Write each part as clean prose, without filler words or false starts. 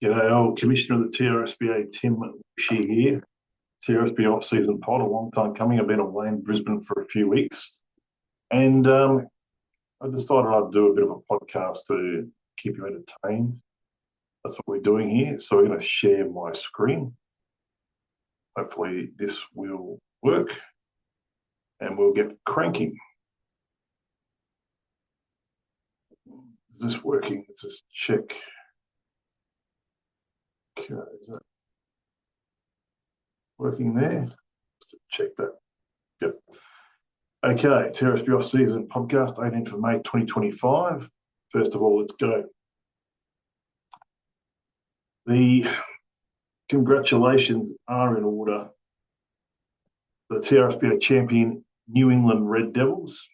G'day, old Commissioner of the TRSBA, Tim Shi here. TRSB Offseason Pod, a long time coming. I've been away in Brisbane for a few weeks. And I decided I'd do a bit of a podcast to keep you entertained. That's what we're doing here. So we're going to share my screen. Hopefully this will work and we'll get cranking. Is this working? Let's just check. Okay, is that working there? Let's check that. Yep. Okay, TRSB Off-Season Podcast, 18th of May 2025. First of all, let's go. The congratulations are in order. The TRSBA champion New England Red Devils.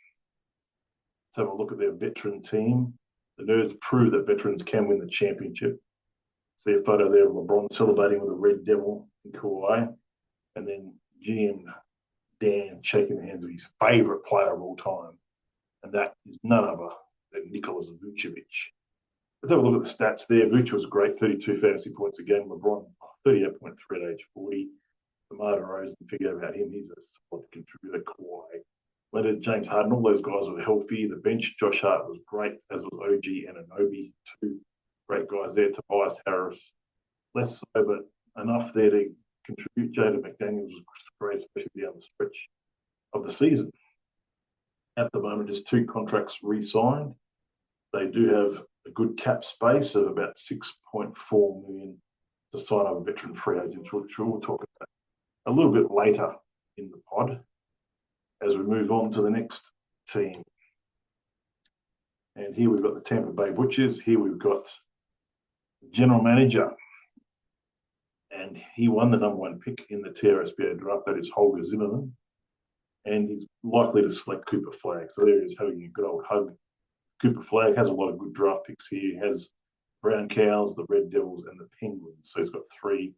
Let's have a look at their veteran team. The Nerds prove that veterans can win the championship. See a photo there of LeBron celebrating with a Red Devil in Kauai. And then GM Dan shaking the hands of his favourite player of all time. And that is none other than Nikola Vucevic. Let's have a look at the stats there. Vucevic was great, 32 fantasy points a game. LeBron, 38.3 at age 40. DeMar DeRozan, forget about him. He's a solid contributor. Kawhi Leonard, James Harden, all those guys were healthy. The bench, Josh Hart was great, as was OG and Anunoby. Two great guys there. Tobias Harris, less so, but enough there to contribute. Jaden McDaniels was great, especially down the stretch of the season. At the moment, just two contracts re-signed. They do have a good cap space of about 6.4 million to sign up veteran free agents, which we'll talk about a little bit later in the pod as we move on to the next team. And here we've got the Tampa Bay Butchers. Here we've got the general manager, and he won the number one pick in the TRSBA draft. That is Holger Zimmerman, and he's likely to select Cooper Flagg. So there he is having a good old hug. Cooper Flagg has a lot of good draft picks here. He has Brown Cows, the Red Devils, and the Penguins. So he's got three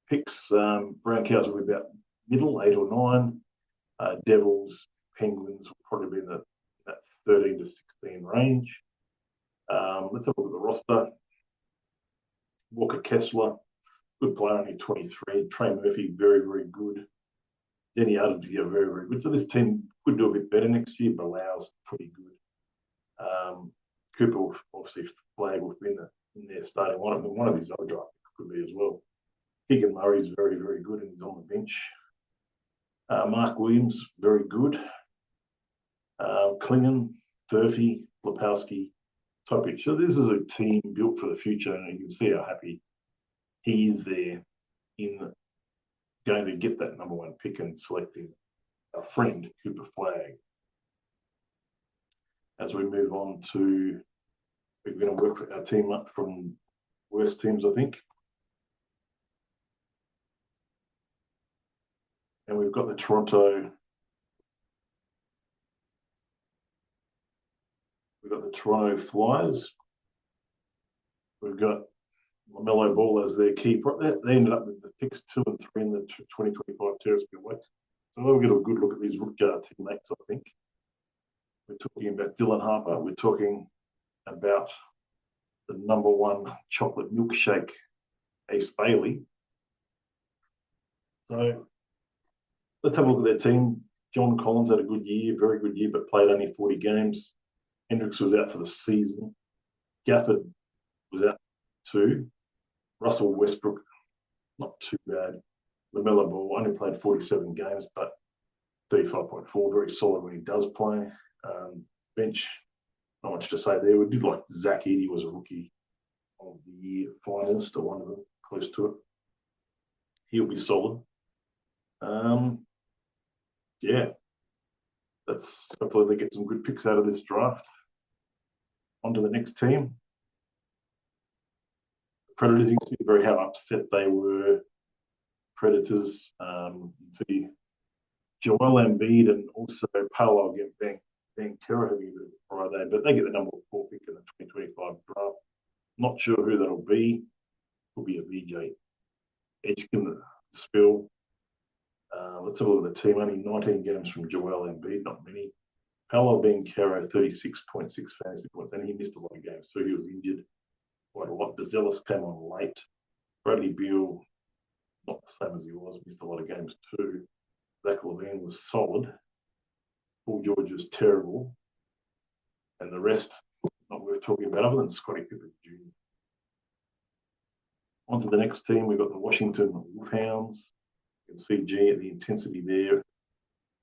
picks. Brown Cows will be about middle, 8 or 9. Devils, Penguins will probably be in that 13 to 16 range. Let's have a look at the roster. Walker Kessler, good player, only 23. Trey Murphy, very, very good. Denny Adams, very, very good. So this team could do a bit better next year. Bilau's pretty good. Cooper, obviously, Flagg will be in their starting lineup, and one of his other draft picks could be as well. Keegan Murray's very, very good, and he's on the bench. Mark Williams, very good. Klingon, Furphy, Lepowski, Topic. So this is a team built for the future, and you can see how happy he is there in going to get that number one pick and selecting our friend Cooper Flagg. As we move on to, we're going to work our team up from worst teams, I think. And we've got the Toronto Flyers. We've got LaMelo Ball as their key. They ended up with the picks 2 and 3 in the 2025 TRSB West. So they'll get a good look at these teammates, I think. We're talking about Dylan Harper. We're talking about the number one chocolate milkshake, Ace Bailey. So let's have a look at their team. John Collins had a good year, very good year, but played only 40 games. Hendricks was out for the season. Gafford was out too. Russell Westbrook, not too bad. LaMelo Ball only played 47 games, but 35.4, very solid when he does play. Bench, not much to say there. We did like Zach Edey was a rookie of the year finalist, or one of them, close to it. He'll be solid. Yeah, that's hopefully they get some good picks out of this draft. On to the next team. Predators, you can see very how upset they were. Predators, you can see Joel Embiid and also Paolo Banchero having a bit of a Friday, but they get the number 4 pick in the 2025 draft. Not sure who that'll be. Could be a VJ Edgecombe, Spill. Let's have a look at the team. Only 19 games from Joel Embiid, not many. Paolo Banchero, 36.6 fantasy points, and he missed a lot of games, so he was injured. quite a lot. Bazelis came on late. Bradley Beal, not the same as he was, missed a lot of games too. Zach Levine was solid. Paul George was terrible. And the rest, not worth talking about other than Scotty Pippen Jr. On to the next team, we've got the Washington Wolfhounds. You can see the intensity there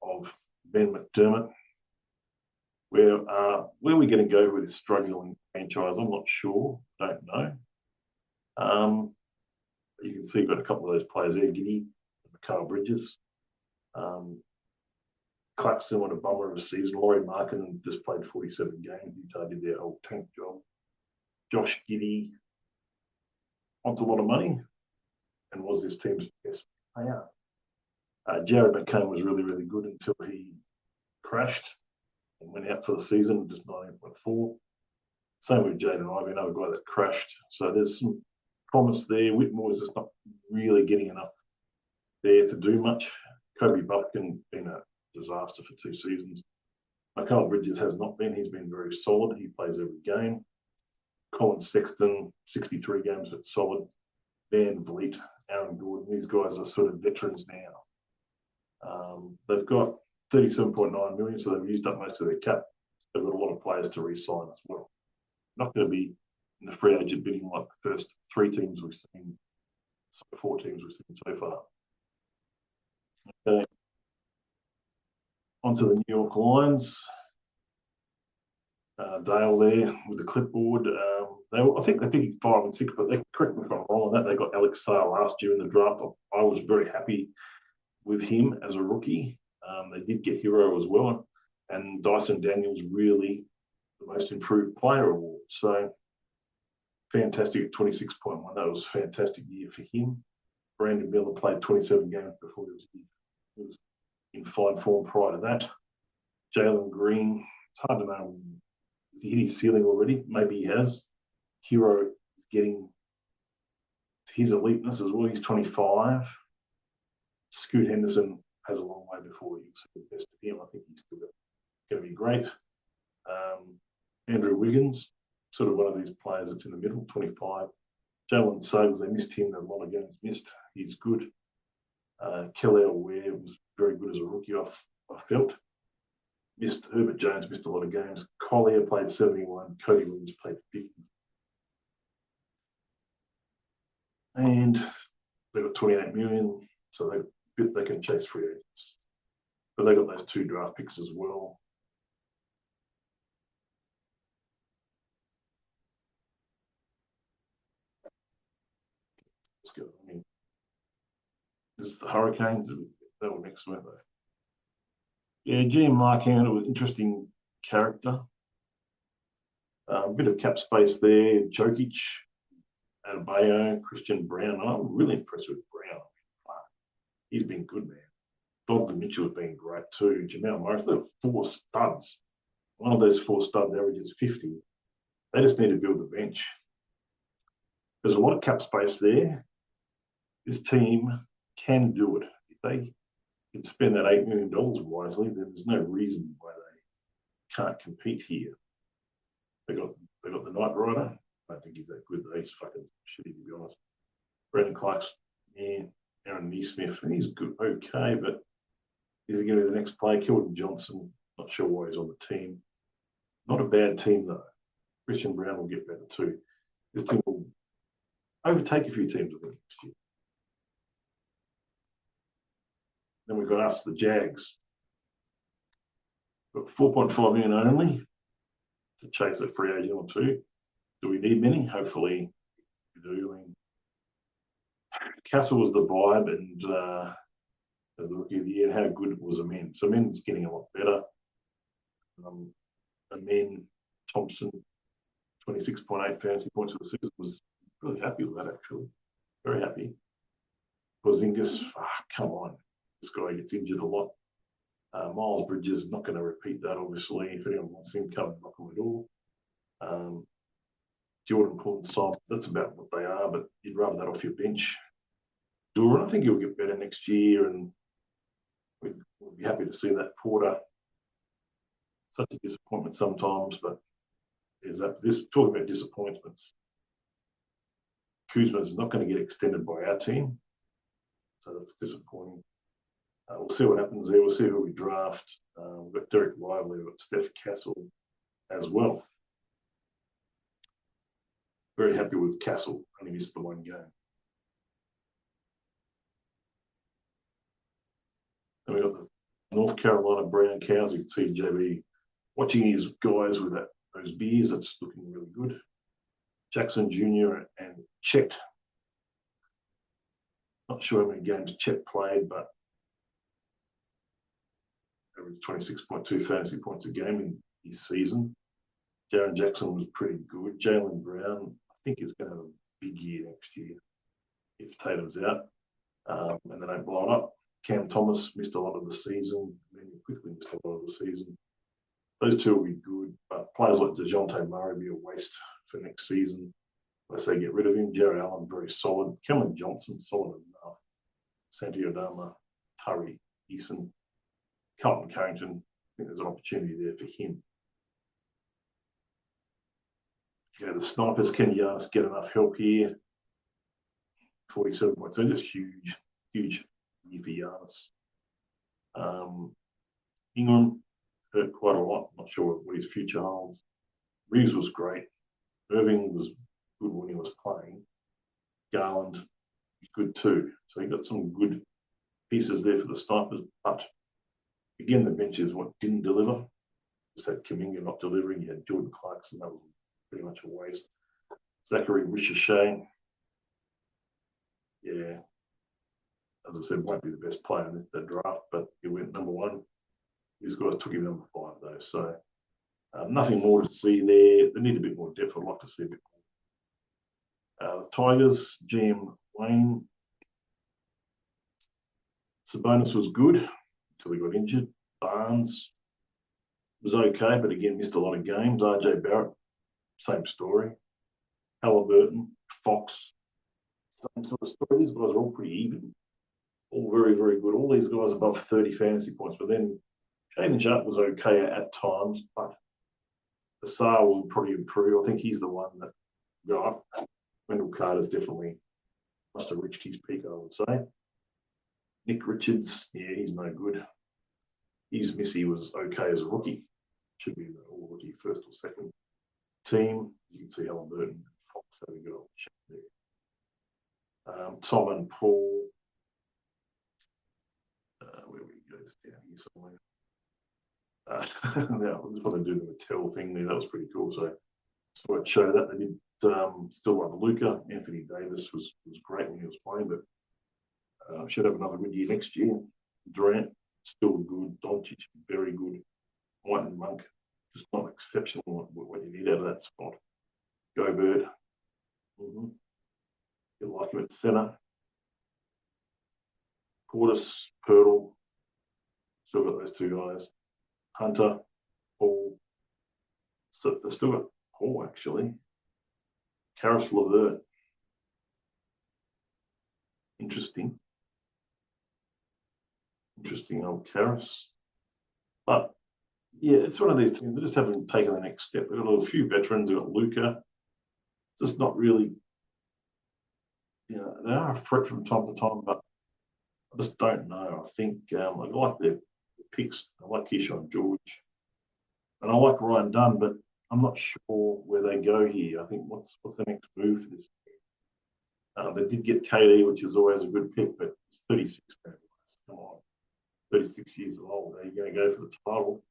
of Ben McDermott. Where are we going to go with this struggling franchise? I'm not sure. Don't know. You can see you've got a couple of those players there, Giddy, Mikal Bridges. Claxton won a bummer of a season. Laurie Markin just played 47 games. Utah did their whole tank job. Josh Giddy wants a lot of money and was this team's best player. Jared McCain was really, really good until he crashed and went out for the season, just 19.4. Same with Jaden Ivey, another guy that crashed. So there's some promise there. Whitmore is just not really getting enough there to do much. Kobe Buffkin been a disaster for 2 seasons. Mikal Bridges has not been. He's been very solid. He plays every game. Colin Sexton, 63 games, but solid. Van Vliet, Aaron Gordon, these guys are sort of veterans now. They've got 37.9 million, so they've used up most of their cap. They've got a lot of players to re-sign as well. Not going to be in the free agent bidding like the first 4 teams we've seen so far. Okay. On to the New York Lions. Dale there with the clipboard. I think they picked 5 and 6, but they correct me if I'm wrong on that. They got Alex Sale last year in the draft. I was very happy with him as a rookie. They did get Hero as well, and Dyson Daniels really the most improved player award. So fantastic at 26.1. That was a fantastic year for him. Brandon Miller played 27 games before he was in fine form prior to that. Jalen Green, it's hard to know. Has he hit his ceiling already? Maybe he has. Hero is getting his eliteness as well. He's 25. Scoot Henderson has a long way before you see the best of him. I think he's still going to be great. Andrew Wiggins, sort of one of these players that's in the middle, 25. Jalen Suggs, they missed him. A lot of games missed. He's good. Kelly Ware was very good as a rookie, I felt. Herbert Jones missed a lot of games. Collier played 71. Cody Williams played 50. And they got 28 million, so they can chase free agents. But they got those 2 draft picks as well. Let's go. This is the Hurricanes. They were next, weren't they? Yeah, GM Mark Handler was an interesting character. A bit of cap space there. Jokic, Adebayo, Christian Brown. I'm really impressed with Brown. He's been good, man. Donovan Mitchell has been great too. Jamal Murray, they've 4 studs. One of those 4 studs averages 50. They just need to build the bench. There's a lot of cap space there. This team can do it. If they can spend that $8 million wisely, then there's no reason why they can't compete here. They got the Knight Rider. I don't think he's that good. He's fucking shitty, to be honest. Brandon Clark's, yeah. Aaron Neesmith, he's good, okay, but is he going to be the next player? Keldon Johnson, not sure why he's on the team. Not a bad team, though. Christian Brown will get better, too. This team will overtake a few teams, I think, next year. Then we've got us, the Jags. Got 4.5 million only to chase a free agent or 2. Do we need many? Hopefully we do. I mean, Castle was the vibe, and as the rookie of the year, and how good was Amen. So Amen's getting a lot better. Amen Thompson, 26.8 fantasy points for the season, was really happy with that, actually. Very happy. Porzingis, come on. This guy gets injured a lot. Miles Bridges, not going to repeat that, obviously. If anyone wants him, come and knock on the door. Jordan Poole and Simon, that's about what they are, but you'd rather that off your bench. Duran, I think he'll get better next year, and we'll be happy to see that. Porter, such a disappointment sometimes, but there's that. Talking about disappointments, Trsba not going to get extended by our team, so that's disappointing. We'll see what happens there. We'll see who we draft. We've got Derek Lively, we've got Steph Castle as well. Very happy with Castle, only missed the one game. Then we've got the North Carolina Brown Cows. You can see JB watching his guys with those beers. That's looking really good. Jackson Jr. and Chet. Not sure how many games Chet played, but averaged 26.2 fantasy points a game in his season. Jaron Jackson was pretty good. Jaylen Brown, I think, is going to have a big year next year if Tatum's out and they don't blow it up. Cam Thomas missed a lot of the season. Then quickly missed a lot of the season. Those two will be good, but players like DeJounte Murray will be a waste for next season unless they get rid of him. Jared Allen, very solid. Kellen Johnson, solid enough. Santi Odama, Tari, Eason, Carlton Carrington. I think there's an opportunity there for him. Okay, the snipers, can Giannis get enough help here? 47 points. So just huge year for Giannis. Ingram hurt quite a lot. Not sure what his future holds. Reeves was great. Irving was good when he was playing. Garland was good too. So he got some good pieces there for the snipers. But again, the bench is what didn't deliver. Just had Kuminga not delivering. You had Jordan Clarkson. That was pretty much a waste. Zachary Ricochet. Yeah. As I said, won't be the best player in the draft, but he went number one. These guys took him number 5, though. So nothing more to see there. They need a bit more depth. I'd like to see a bit more. The Tigers, GM Wayne. Sabonis was good until he got injured. Barnes was okay, but again, missed a lot of games. RJ Barrett, same story. Halliburton, Fox, same sort of story. These guys are all pretty even. All very, very good. All these guys above 30 fantasy points. But then Shaden Sharp was okay at times, but Asar will probably improve. I think he's the one that got up. Wendell Carter's definitely must have reached his peak, I would say. Nick Richards, yeah, he's no good. His Missy was okay as a rookie. Should be the all-rookie first or second team. You can see Halliburton and Fox having a good old chat there. Tom and Paul. Where we go, just down here somewhere. Now, I just want to do the Mattel thing there. That was pretty cool. So I'd show that. They did still like Luca. Anthony Davis was great when he was playing, but should have another good year next year. Durant, still good. Doncic, very good. White and Monk, just not exceptional what you need out of that spot. Gobert. You like him at center. Portis, Pirtle. Still got those two guys. Hunter, Paul. So they've still got Paul, actually. Karis LeVert. Interesting old Karis. But yeah, it's one of these teams that just haven't taken the next step. We've got a few veterans. We've got Luca. It's just not really, they are a threat from time to time, but I just don't know. I think I like their picks. I like Keyshawn George. And I like Ryan Dunn, but I'm not sure where they go here. I think what's the next move for this team? They did get KD, which is always a good pick, but it's 36 now. Come on. 36 years old. Are you going to go for the title?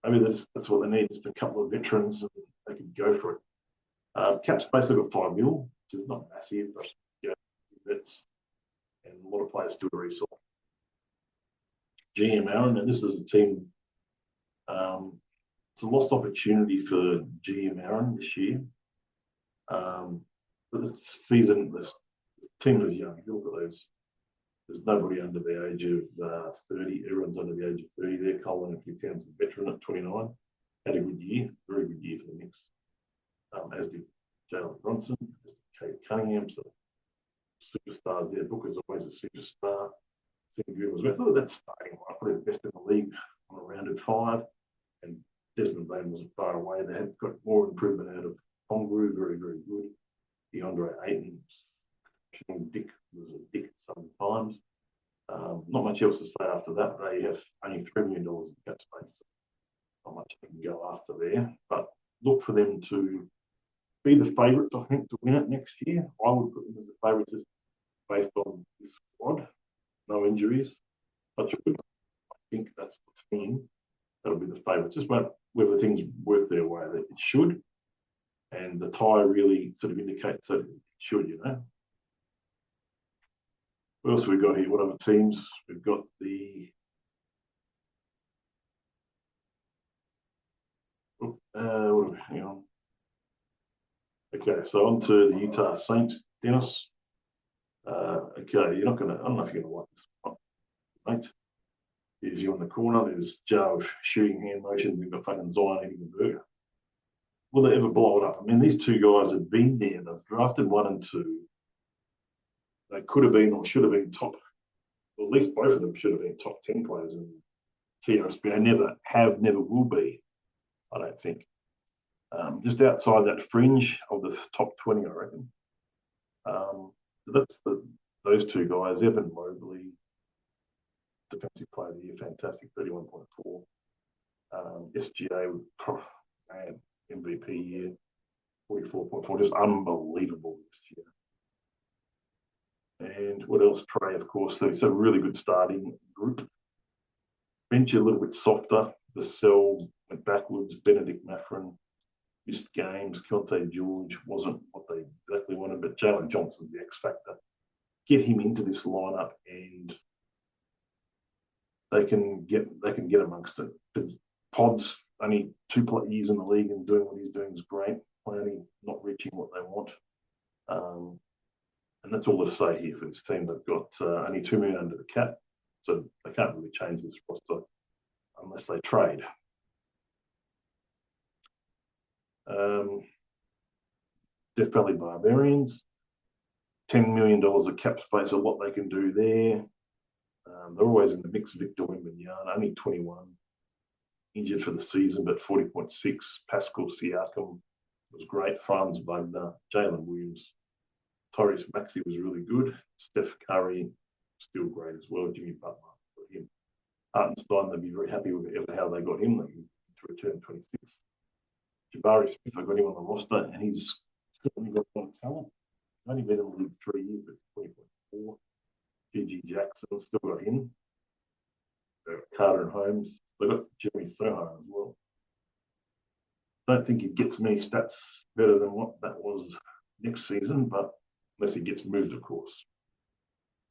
Maybe that's what they need, just a couple of veterans, and they could go for it. Cap space, they've got $5 million, which is not massive, but that's, and a lot of players still very soft. GM Aaron, and this is a team, it's a lost opportunity for GM Aaron this year. But this season, this team is young. You look at those. There's nobody under the age of 30. Everyone's under the age of 30 there. Colin, if you count as a veteran at 29, had a good year, very good year for the Knicks. As did Jalen Brunson, as did Kate Cunningham. So superstars there. Booker's always a superstar. I thought that's starting. I put it best in the league on a rounded 5. And Desmond Bain wasn't far away. They had got more improvement out of Congrue, very, very good. DeAndre Ayton, Dick was a dick sometimes. Not much else to say after that. They have only $3 million in cap space. Not much they can go after there, but look for them to be the favourites, I think, to win it next year. I would put them as the favourites just based on this squad, no injuries. But I think that's the team that'll be the favourites. Just whether things work their way that it should, and the tie really sort of indicates that it should, you know. What else have we got here? What other teams? We've got the hang on. Okay, so on to the Utah Saints, Dennis. Okay, you're not going to, I don't know if you're going to like this one, mate. There's you in the corner, there's Joe shooting hand motion, we've got fucking Zion eating a burger. Will they ever blow it up? I mean, these two guys have been there, they've drafted 1 and 2. They could have been or should have been top, well, at least both of them should have been top 10 players in TRSB. They never will be, I don't think. Just outside that fringe of the top 20, I reckon. That's those two guys, Evan Mobley, defensive player of the year, fantastic, 31.4. SGA, man, MVP year, 44.4, just unbelievable this year. And what else? Trey, of course, so it's a really good starting group. Bench a little bit softer. Vassell went backwards. Benedict Mathurin missed games. Keontae George wasn't what they exactly wanted, but Jalen Johnson's the X factor. Get him into this lineup, and they can get amongst it. The Pod's only 2 years in the league and doing what he's doing is great. Only not reaching what they want, and that's all to say here for this team. They've got only $2 million under the cap, so they can't really change this roster unless they trade. Death Valley Barbarians, $10 million of cap space, a lot they can do there. They're always in the mix. Victor Wembanyama, only 21, injured for the season, but 40.6. Pascal Siakam was great. Franz Wagner, Jalen Williams, Tyrese Maxey was really good. Steph Curry, still great as well. Jimmy Butler, for him. Hartenstein, they'd be very happy with how they got him. They to return 26. Jabari Smith, I got him on the roster, and he's certainly got a lot of talent. He's only been in the league 3 years, but 20.4. G.G. Jackson, still got him. Carter and Holmes. They've got Jimmy Soho as well. Don't think he gets many stats better than what that was next season, but unless he gets moved, of course.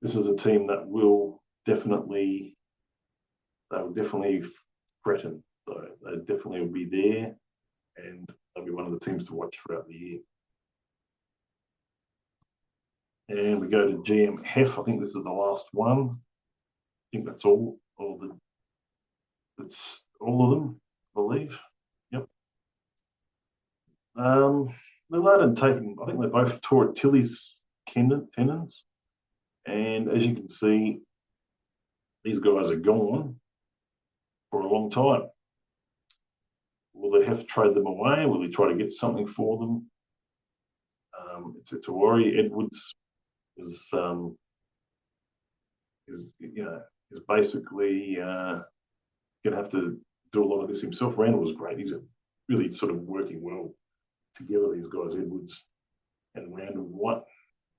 This is a team that will definitely threaten. So they definitely will be there, and they'll be one of the teams to watch throughout the year. And we go to GM Hef. I think this is the last one. I think that's all. It's all of them, I believe. Yep. Lillard and Tatum, I think they both tore Achilles tendons. And as you can see, these guys are gone for a long time. Will they have to trade them away? Will they try to get something for them? It's a worry. Edwards is basically going to have to do a lot of this himself. Randall was great. He's really sort of working well together, these guys, Edwards and Randall White.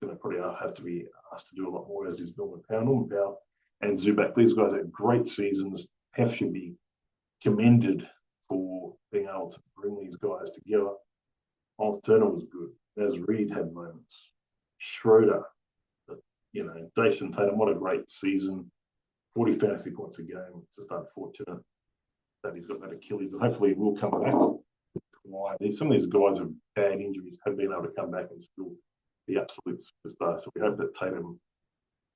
Going to probably have to be asked to do a lot more, as is Norman Powell and Zubac. These guys had great seasons. Hef should be commended for being able to bring these guys together. Miles Turner was good. As Reed had moments. Schroeder, Jason Tatum, what a great season. 40 fantasy points a game. It's just unfortunate that he's got that Achilles, and hopefully he will come back. Some of these guys with bad injuries have been able to come back and still be absolute superstars. So we hope that Tatum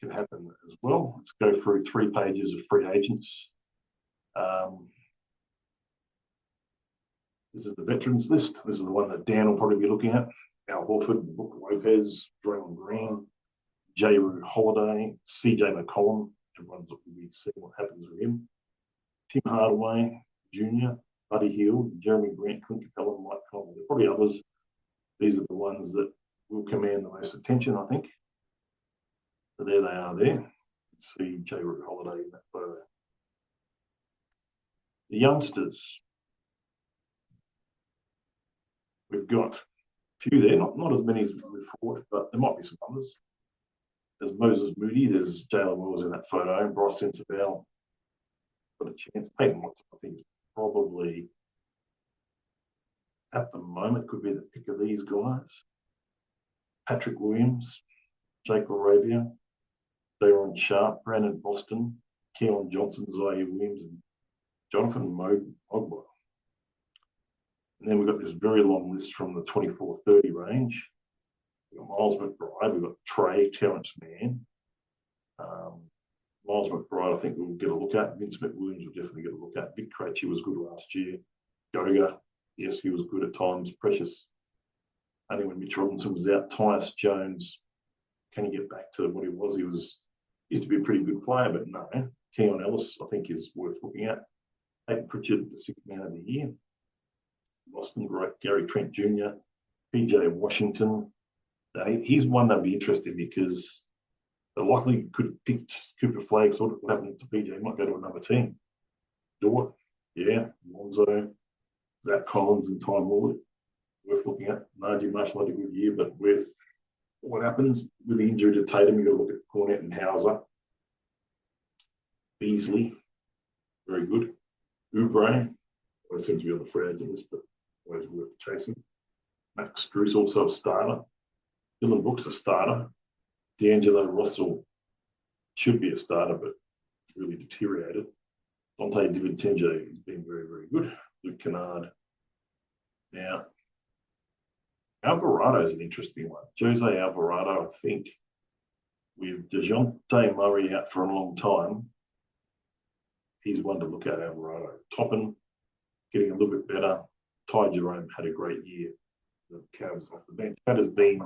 can happen as well. Let's go through 3 pages of free agents. This is the veterans list. This is the one that Dan will probably be looking at. Al Horford, Brook Lopez, Draymond Green, J. Rue Holiday, C.J. McCollum. Everyone's looking to see what happens with him. Tim Hardaway Jr., Buddy Hield, Jeremy Grant, Clint Capella, and Mike Conley. There are probably others. These are the ones that will command the most attention, I think. So there they are there. See J. Root Holiday in that photo. The youngsters. We've got a few there, not as many as we thought, but there might be some others. There's Moses Moody, there's Jalen Wills in that photo, Bryce Sensabaugh got a chance. Peyton Watson, I think, is probably at the moment could be the pick of these guys. Patrick Williams, Jake Laravia, Daron Sharp, Brandon Boston, Keelan Johnson, Zaire Williams, and Jonathan Mogba. And then we've got this very long list from the 24-30 range. We've got Miles McBride, we've got Trey, Terrence Mann. Miles McBride, I think we'll get a look at. Vince McWilliams will definitely get a look at. Vic Krejci was good last year. Goga, yes, he was good at times. Precious, only when Mitch Robinson was out. Tyus Jones, can he get back to what he was? He used to be a pretty good player, but no. Keon Ellis, I think, is worth looking at. Hayden Pritchard, the sixth man of the year. Boston, Gary Trent Jr., PJ Washington. He's one that'd be interesting because they likely could have picked Cooper Flagg. So what happened to PJ? He might go to another team. Dort, yeah, Lonzo, Zach Collins, and Ty Lord. Worth looking at. Najee Marshall had a good year, but with what happens with the injury to Tatum, you've got to look at Cornette and Hauser. Beasley, very good. Oubre, always seems to be on the free agent list, but always worth chasing. Max Strus, also a starter. Dylan Brooks, a starter. D'Angelo Russell should be a starter, but really deteriorated. Dante DiVincenzo has been very, very good. Luke Kennard. Now, Alvarado is an interesting one. Jose Alvarado, I think, with DeJounte Murray out for a long time, he's one to look at, Alvarado. Toppin, getting a little bit better. Ty Jerome had a great year. The Cavs off the bench. That has been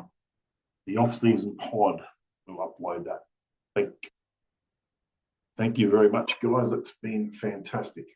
the off-season pod. We'll upload that. Thank you very much, guys. It's been fantastic.